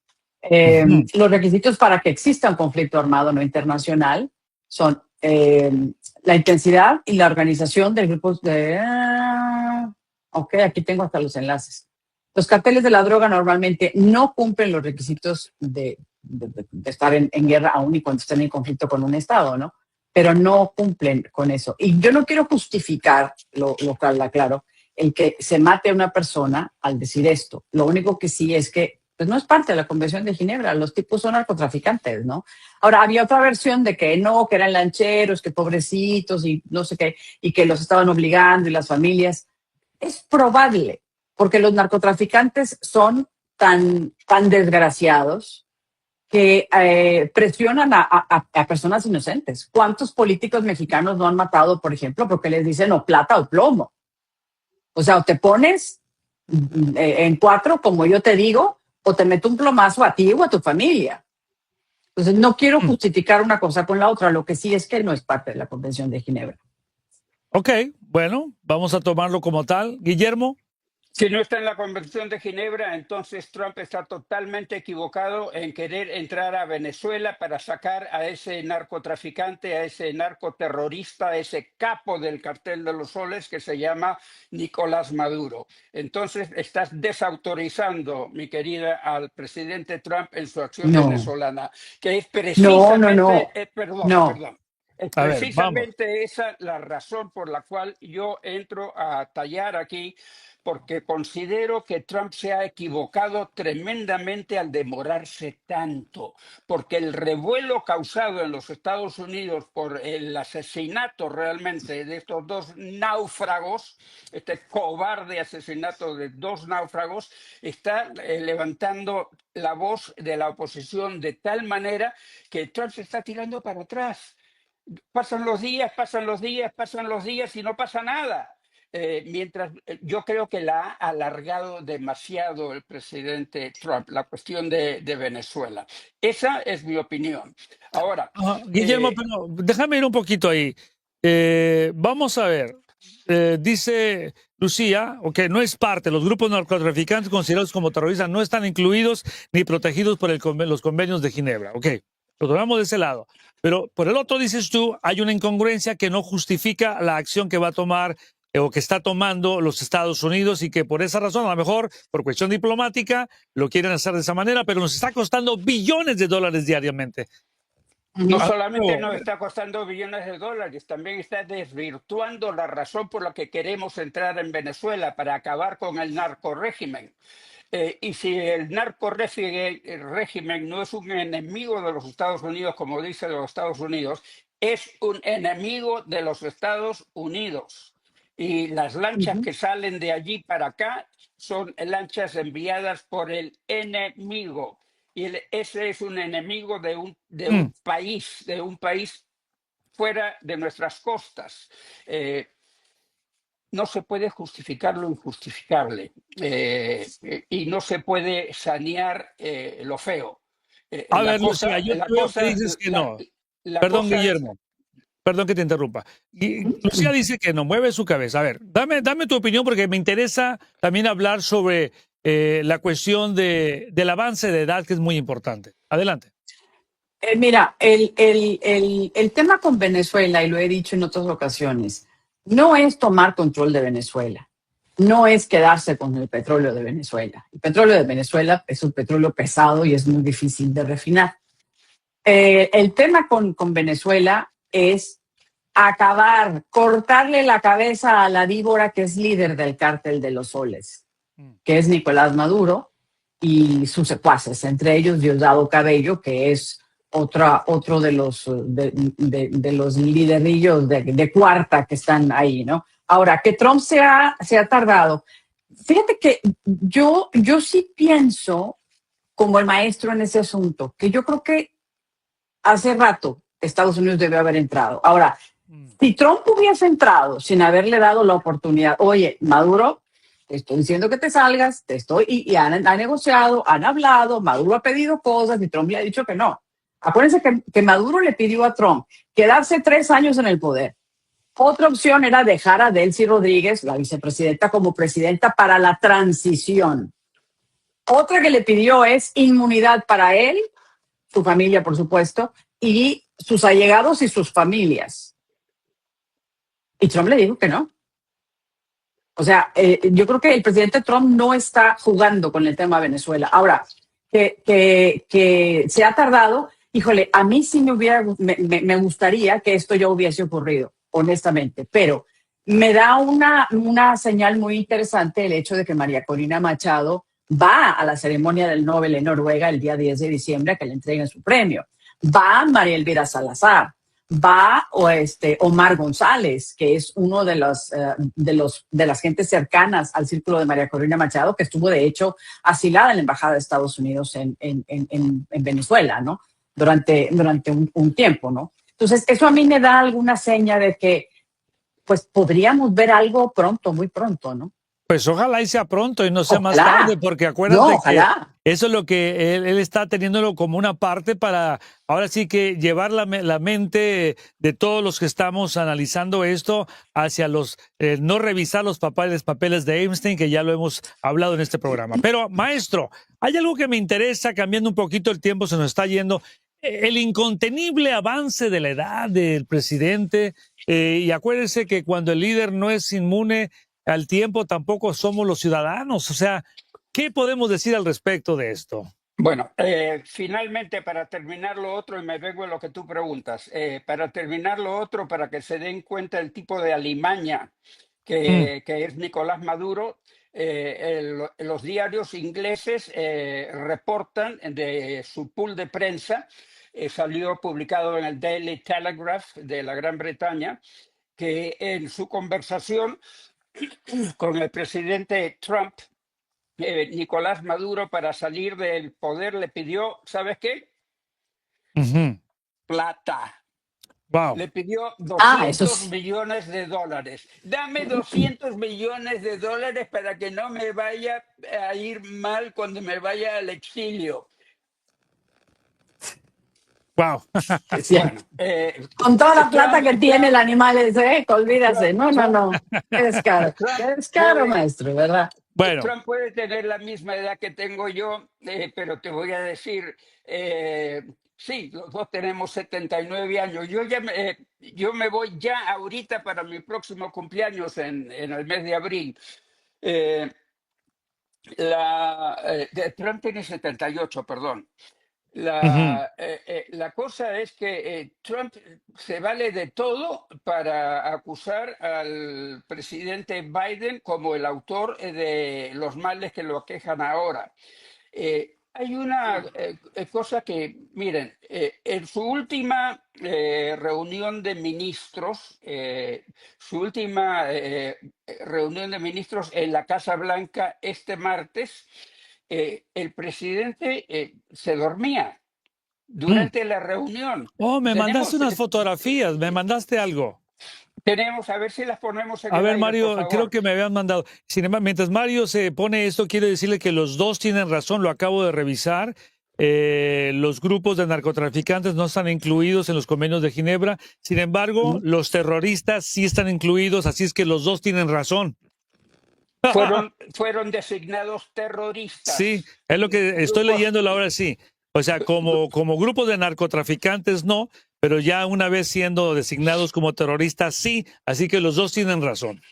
Los requisitos para que exista un conflicto armado no internacional son la intensidad y la organización de grupos de... Ok, aquí tengo hasta los enlaces. Los carteles de la droga normalmente no cumplen los requisitos de estar en guerra aún y cuando estén en conflicto con un estado, ¿no? Pero no cumplen con eso. Y yo no quiero justificar, lo aclaro, el que se mate a una persona al decir esto. Lo único que sí es que pues no es parte de la Convención de Ginebra. Los tipos son narcotraficantes, ¿no? Ahora, había otra versión de que no, que eran lancheros, que pobrecitos y no sé qué, y que los estaban obligando y las familias. Es probable, porque los narcotraficantes son tan desgraciados que presionan a personas inocentes. ¿Cuántos políticos mexicanos no han matado, por ejemplo, porque les dicen o plata o plomo? O sea, o te pones en 4, como yo te digo, o te meto un plomazo a ti o a tu familia. Entonces, no quiero justificar una cosa con la otra. Lo que sí es que no es parte de la Convención de Ginebra. Ok, bueno, vamos a tomarlo como tal. Guillermo. Si no está en la Convención de Ginebra, entonces Trump está totalmente equivocado en querer entrar a Venezuela para sacar a ese narcotraficante, a ese narcoterrorista, a ese capo del cartel de los soles que se llama Nicolás Maduro. Entonces estás desautorizando, mi querida, al presidente Trump en su acción venezolana, que es precisamente... Perdón. Es precisamente esa la razón por la cual yo entro a tallar aquí, porque considero que Trump se ha equivocado tremendamente al demorarse tanto, porque el revuelo causado en los Estados Unidos por el asesinato realmente de estos dos náufragos, este cobarde asesinato de dos náufragos, está levantando la voz de la oposición de tal manera que Trump se está tirando para atrás. Pasan los días, pasan los días, pasan los días y no pasa nada. Mientras yo creo que la ha alargado demasiado el presidente Trump, la cuestión de Venezuela. Esa es mi opinión. Ahora, Guillermo, pero déjame ir un poquito ahí. Vamos a ver. Dice Lucía, no es parte, los grupos narcotraficantes considerados como terroristas no están incluidos ni protegidos por los convenios de Ginebra. Ok, lo tomamos de ese lado. Pero por el otro, dices tú, hay una incongruencia que no justifica la acción que va a tomar o que está tomando los Estados Unidos y que por esa razón, a lo mejor por cuestión diplomática, lo quieren hacer de esa manera, pero nos está costando billones de dólares diariamente. No solamente nos está costando billones de dólares, también está desvirtuando la razón por la que queremos entrar en Venezuela para acabar con el narcorrégimen. Y si el narcorrégimen no es un enemigo de los Estados Unidos, como dice los Estados Unidos, es un enemigo de los Estados Unidos. Y las lanchas que salen de allí para acá son lanchas enviadas por el enemigo. Y ese es un enemigo de un país fuera de nuestras costas. No se puede justificar lo injustificable y no se puede sanear lo feo. A ver, Lucía, yo creo que dices que no. Perdón, Guillermo. Perdón que te interrumpa. Y Lucía dice que no, mueve su cabeza. A ver, dame tu opinión porque me interesa también hablar sobre la cuestión del avance de edad, que es muy importante. Adelante. Mira, el tema con Venezuela, y lo he dicho en otras ocasiones, no es tomar control de Venezuela, no es quedarse con el petróleo de Venezuela. El petróleo de Venezuela es un petróleo pesado y es muy difícil de refinar. El tema con Venezuela es acabar, cortarle la cabeza a la víbora que es líder del cártel de los soles, que es Nicolás Maduro y sus secuaces, entre ellos Diosdado Cabello, que es otro de los liderillos de cuarta que están ahí, ¿no? Ahora, que Trump se ha tardado. Fíjate que yo sí pienso, como el maestro en ese asunto, que yo creo que hace rato Estados Unidos debió haber entrado. Ahora, si Trump hubiese entrado sin haberle dado la oportunidad, oye, Maduro, te estoy diciendo que te salgas, y han negociado, han hablado, Maduro ha pedido cosas y Trump le ha dicho que no. Acuérdense que Maduro le pidió a Trump quedarse 3 años en el poder. Otra opción era dejar a Delcy Rodríguez, la vicepresidenta, como presidenta para la transición. Otra que le pidió es inmunidad para él, su familia, por supuesto, y sus allegados y sus familias. Y Trump le dijo que no. O sea, yo creo que el presidente Trump no está jugando con el tema de Venezuela. Ahora, que se ha tardado, híjole, a mí sí me gustaría que esto ya hubiese ocurrido, honestamente, pero me da una señal muy interesante el hecho de que María Corina Machado va a la ceremonia del Nobel en Noruega el día 10 de diciembre a que le entreguen su premio. Va María Elvira Salazar, va Omar González, que es uno de las gentes cercanas al círculo de María Corina Machado, que estuvo de hecho asilada en la Embajada de Estados Unidos en Venezuela, ¿no? Durante un tiempo, ¿no? Entonces, eso a mí me da alguna seña de que pues podríamos ver algo pronto, muy pronto, ¿no? Pues ojalá y sea pronto y no sea más tarde, porque acuérdate que eso es lo que él está teniéndolo como una parte para ahora sí que llevar la mente de todos los que estamos analizando esto hacia no revisar los papeles de Epstein, que ya lo hemos hablado en este programa. Pero, maestro, hay algo que me interesa, cambiando un poquito el tiempo, se nos está yendo. El incontenible avance de la edad del presidente, y acuérdense que cuando el líder no es inmune al tiempo, tampoco somos los ciudadanos. O sea, ¿qué podemos decir al respecto de esto? Bueno, finalmente, para terminar lo otro, y me vengo a lo que tú preguntas, para terminar lo otro, para que se den cuenta el tipo de alimaña que es Nicolás Maduro, los diarios ingleses reportan de su pool de prensa, salió publicado en el Daily Telegraph de la Gran Bretaña, que en su conversación con el presidente Trump, Nicolás Maduro, para salir del poder, le pidió, ¿sabes qué? Plata. Wow. Le pidió 200 millones de dólares. Dame 200 millones de dólares para que no me vaya a ir mal cuando me vaya al exilio. Wow. Bueno, con toda la plata que tiene el animal ese, olvídase. No. Es caro. Es caro, maestro, ¿verdad? Bueno. Trump puede tener la misma edad que tengo yo, pero te voy a decir, sí, los dos tenemos 79 años. Yo me voy ya ahorita para mi próximo cumpleaños en el mes de abril. Trump tiene 78, perdón. La cosa es que Trump se vale de todo para acusar al presidente Biden como el autor de los males que lo aquejan ahora. Hay una cosa que, miren, en su última reunión de ministros, en la Casa Blanca este martes, el presidente se dormía durante la reunión. Oh, me mandaste unas fotografías, me mandaste algo. Tenemos, a ver si las ponemos en a el ver, aire, Mario, creo que me habían mandado. Sin embargo, mientras Mario se pone esto, quiero decirle que los dos tienen razón, lo acabo de revisar. Los grupos de narcotraficantes no están incluidos en los convenios de Ginebra. Sin embargo, los terroristas sí están incluidos, así es que los dos tienen razón. Fueron designados terroristas. Sí, es lo que estoy leyendo ahora, sí. O sea, como grupos de narcotraficantes no, pero ya una vez siendo designados como terroristas sí, así que los dos tienen razón.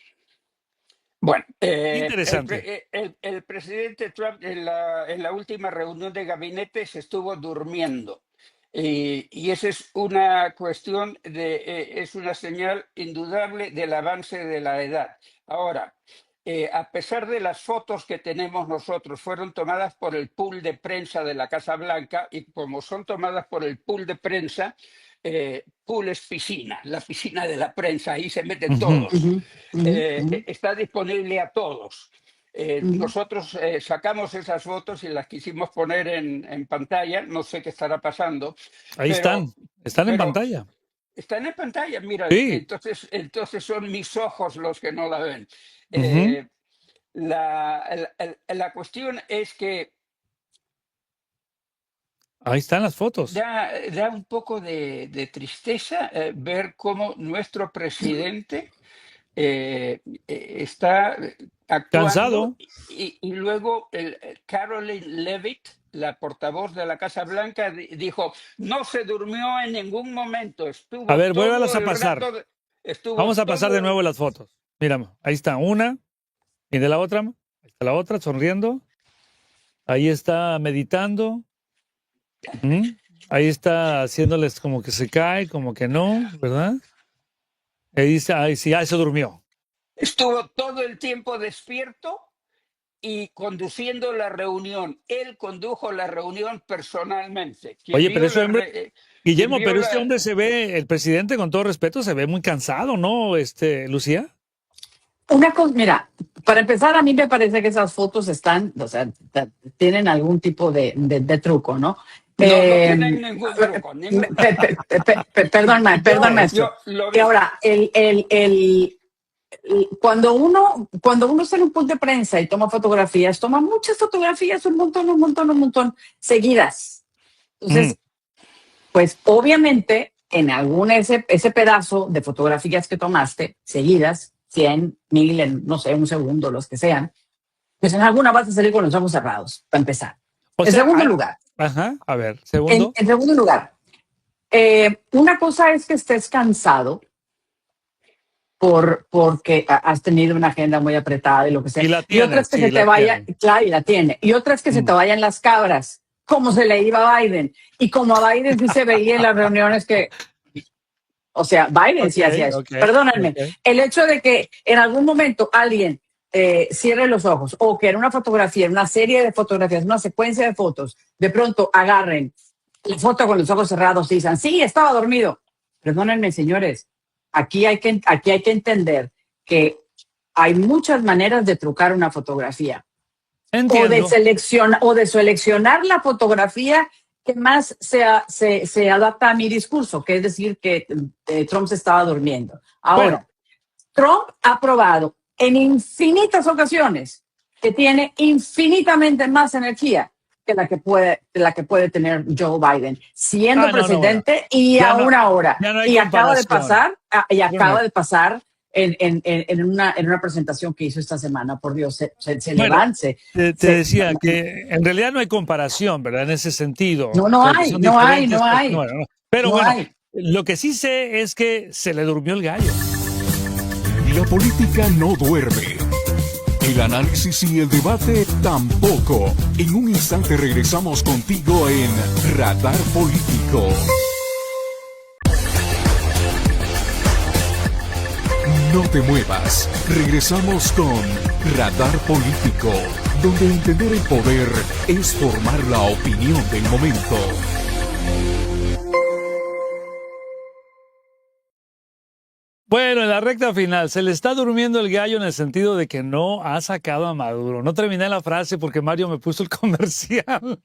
Bueno, interesante. El presidente Trump en la última reunión de gabinete se estuvo durmiendo. Y esa es una cuestión, es una señal indudable del avance de la edad. Ahora, a pesar de las fotos que tenemos nosotros, fueron tomadas por el pool de prensa de la Casa Blanca, y como son tomadas por el pool de prensa, pool es piscina, la piscina de la prensa, ahí se meten todos. Está disponible a todos. Nosotros sacamos esas fotos y las quisimos poner en pantalla, no sé qué estará pasando. Ahí están en pantalla. Están en pantalla, mira, sí. entonces son mis ojos los que no la ven. La cuestión es que ahí están las fotos. Da un poco de tristeza ver cómo nuestro presidente está actuando. Cansado. Y luego Caroline Leavitt, la portavoz de la Casa Blanca, dijo, no se durmió en ningún momento. A ver, vuélvalas a pasar. Vamos a pasar de nuevo las fotos. Mira, ahí está una. Y de la otra, ahí está la otra, sonriendo. Ahí está meditando. Ahí está haciéndoles como que se cae, como que no, ¿verdad? Y dice, ay, sí, se durmió. Estuvo todo el tiempo despierto y conduciendo la reunión. Él condujo la reunión personalmente. Oye, pero ese hombre, Guillermo, pero este hombre se ve, el presidente, con todo respeto, se ve muy cansado, ¿no, Lucía? Una cosa, mira, para empezar, a mí me parece que esas fotos están, o sea, tienen algún tipo de truco, ¿no? No tienen ningún truco. Perdón, maestro. Y ahora, cuando uno está en un punto de prensa y toma fotografías, toma muchas fotografías, un montón, seguidas. Entonces, pues obviamente, en ese pedazo de fotografías que tomaste, seguidas, 100, 1000, en, no sé, un segundo, los que sean, pues en alguna vas a salir con los ojos cerrados, para empezar. En segundo lugar. Ajá, a ver, segundo. En segundo lugar, una cosa es que estés cansado porque has tenido una agenda muy apretada y lo que sea. Y otra es que se te vaya, claro, y la tiene. Y otra es que se te vayan las cabras, como se le iba a Biden. Y como a Biden sí se veía en las reuniones que... O sea, Biden sí hacía eso. Perdónenme. El hecho de que en algún momento alguien cierre los ojos, o que en una fotografía, en una serie de fotografías, una secuencia de fotos, de pronto agarren la foto con los ojos cerrados y digan, sí, estaba dormido. Perdónenme, señores, aquí hay que entender que hay muchas maneras de trucar una fotografía. Entiendo. O de seleccionar la fotografía que más se adapta a mi discurso, que es decir, que Trump se estaba durmiendo. Ahora, Trump ha probado en infinitas ocasiones que tiene infinitamente más energía que la que puede tener Joe Biden, siendo presidente y aún ahora. Y acaba de pasar en una presentación que hizo esta semana, por Dios, se levance. Te decía que en realidad no hay comparación, ¿verdad? En ese sentido. No hay. Pero bueno, lo que sí sé es que se le durmió el gallo. La política no duerme. El análisis y el debate tampoco. En un instante regresamos contigo en Radar Político. No te muevas. Regresamos con Radar Político, donde entender el poder es formar la opinión del momento. Bueno, en la recta final, se le está durmiendo el gallo en el sentido de que no ha sacado a Maduro. No terminé la frase porque Mario me puso el comercial.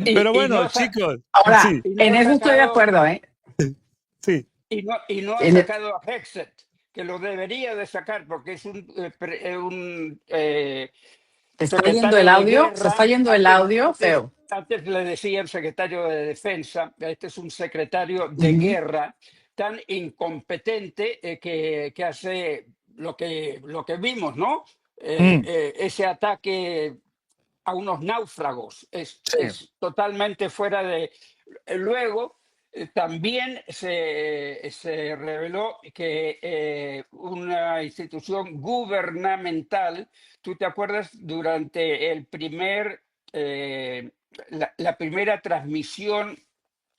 Pero bueno, chicos. Ahora, sí. En eso estoy de acuerdo, ¿eh? Sí. Y no ha sacado a Hexet, que lo debería de sacar porque es ¿Se está yendo el audio? ¿Se está yendo el audio? Feo. Antes le decía el secretario de Defensa, este es un secretario de guerra tan incompetente que hace lo que vimos, ¿no? Ese ataque a unos náufragos es totalmente fuera de... Luego, también se reveló que una institución gubernamental, ¿tú te acuerdas? Durante la primera transmisión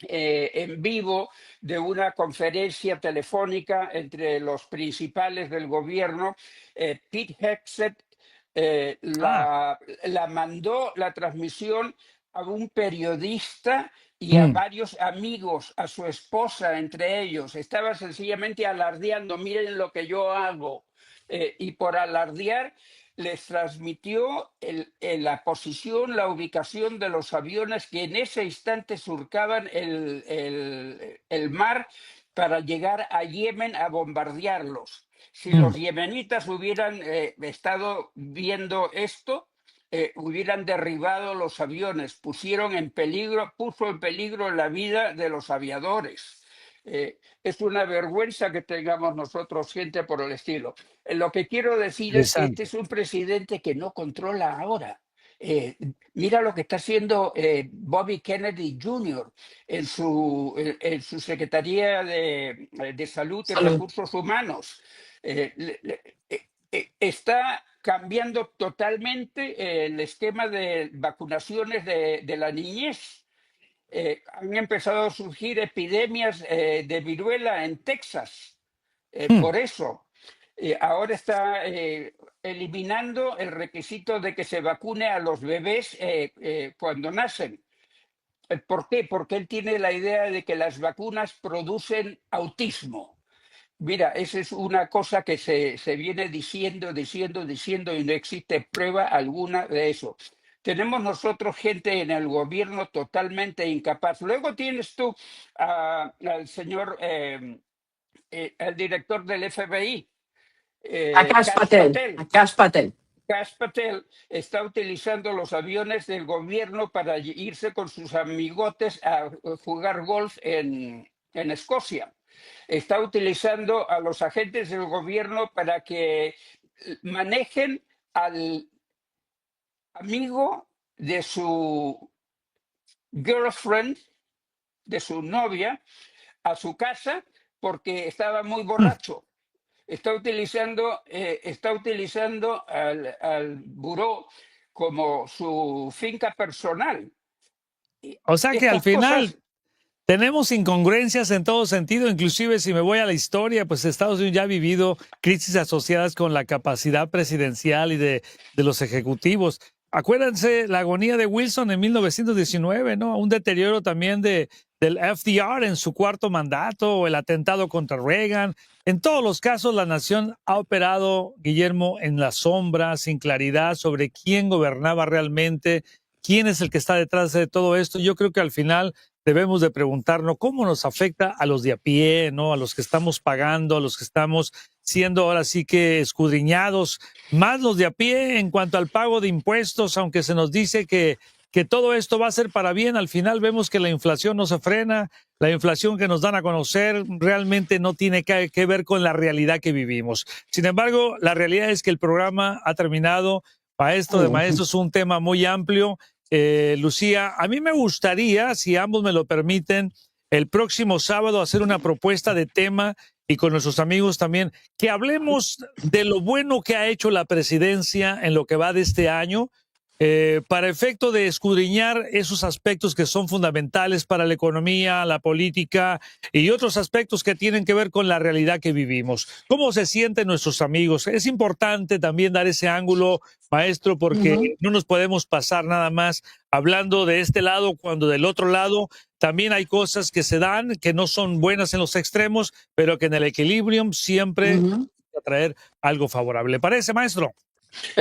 en vivo de una conferencia telefónica entre los principales del gobierno, Pete Hegseth la mandó la transmisión a un periodista y a varios amigos, a su esposa entre ellos. Estaba sencillamente alardeando, miren lo que yo hago. Y por alardear les transmitió la posición, la ubicación de los aviones que en ese instante surcaban el mar para llegar a Yemen a bombardearlos. Si los yemenitas hubieran estado viendo esto, hubieran derribado los aviones, puso en peligro la vida de los aviadores. Es una vergüenza que tengamos nosotros gente por el estilo. Lo que quiero decir es que este es un presidente que no controla ahora. Mira lo que está haciendo Bobby Kennedy Jr. en su Secretaría de Salud y Recursos Humanos. Está cambiando totalmente el esquema de vacunaciones de la niñez. Han empezado a surgir epidemias de viruela en Texas. Por eso, ahora está eliminando el requisito de que se vacune a los bebés cuando nacen. ¿Por qué? Porque él tiene la idea de que las vacunas producen autismo. Mira, esa es una cosa que se viene diciendo y no existe prueba alguna de eso. Tenemos nosotros gente en el gobierno totalmente incapaz. Luego tienes tú al señor, el director del FBI. Akash Patel. Akash Patel está utilizando los aviones del gobierno para irse con sus amigotes a jugar golf en Escocia. Está utilizando a los agentes del gobierno para que manejen al amigo de su girlfriend, de su novia, a su casa porque estaba muy borracho. Está utilizando al buró como su finca personal. O sea que al final tenemos incongruencias en todo sentido, inclusive si me voy a la historia, pues Estados Unidos ya ha vivido crisis asociadas con la capacidad presidencial y de los ejecutivos. Acuérdense la agonía de Wilson en 1919, ¿no? Un deterioro también del FDR en su cuarto mandato, o el atentado contra Reagan. En todos los casos, la nación ha operado, Guillermo, en la sombra, sin claridad sobre quién gobernaba realmente, quién es el que está detrás de todo esto. Yo creo que al final debemos de preguntarnos cómo nos afecta a los de a pie, ¿no? A los que estamos pagando, a los que estamos siendo ahora sí que escudriñados, más los de a pie en cuanto al pago de impuestos, aunque se nos dice que todo esto va a ser para bien. Al final vemos que la inflación no se frena, la inflación que nos dan a conocer realmente no tiene que ver con la realidad que vivimos. Sin embargo, la realidad es que el programa ha terminado. Maestro de maestros, un tema muy amplio. Lucía, a mí me gustaría, si ambos me lo permiten, el próximo sábado hacer una propuesta de tema y con nuestros amigos también, que hablemos de lo bueno que ha hecho la presidencia en lo que va de este año, para efecto de escudriñar esos aspectos que son fundamentales para la economía, la política y otros aspectos que tienen que ver con la realidad que vivimos. ¿Cómo se sienten nuestros amigos? Es importante también dar ese ángulo, maestro, porque no nos podemos pasar nada más hablando de este lado cuando del otro lado también hay cosas que se dan, que no son buenas en los extremos, pero que en el equilibrio siempre va a traer algo favorable. ¿Le parece, maestro?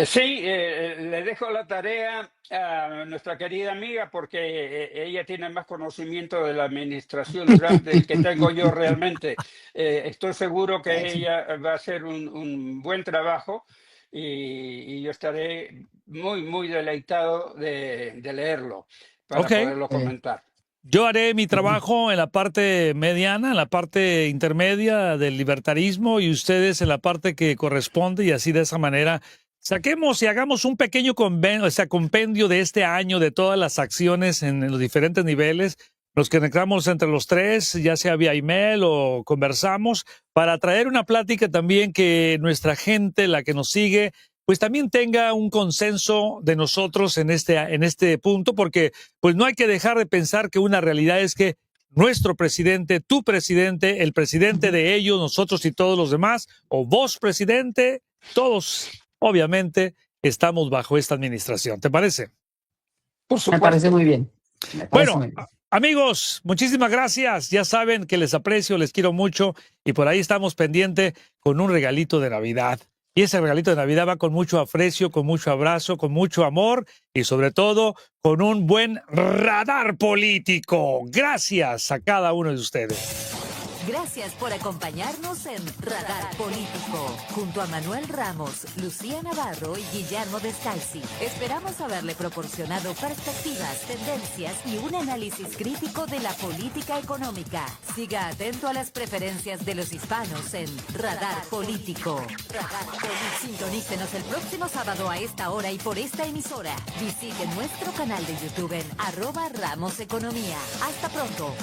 Sí, le dejo la tarea a nuestra querida amiga porque ella tiene más conocimiento de la administración del que tengo yo realmente. Estoy seguro que ella va a hacer un buen trabajo y yo estaré muy, muy deleitado de leerlo para poderlo comentar. Yo haré mi trabajo en la parte mediana, en la parte intermedia del libertarismo y ustedes en la parte que corresponde y así de esa manera saquemos y hagamos un pequeño compendio de este año, de todas las acciones en los diferentes niveles. Nos conectamos entre los tres, ya sea vía email o conversamos, para traer una plática también que nuestra gente, la que nos sigue, pues también tenga un consenso de nosotros en este punto, porque pues no hay que dejar de pensar que una realidad es que nuestro presidente, tu presidente, el presidente de ellos, nosotros y todos los demás, o vos, presidente, todos obviamente estamos bajo esta administración. ¿Te parece? Por supuesto. Me parece muy bien. Bueno, amigos, muchísimas gracias. Ya saben que les aprecio, les quiero mucho y por ahí estamos pendientes con un regalito de Navidad. Y ese regalito de Navidad va con mucho aprecio, con mucho abrazo, con mucho amor y sobre todo con un buen radar político. Gracias a cada uno de ustedes. Gracias por acompañarnos en Radar Político, junto a Manuel Ramos, Lucía Navarro y Guillermo Descalzi. Esperamos haberle proporcionado perspectivas, tendencias y un análisis crítico de la política económica. Siga atento a las preferencias de los hispanos en Radar Político. Sintonícenos el próximo sábado a esta hora y por esta emisora. Visite nuestro canal de YouTube en @RamosEconomía. Hasta pronto.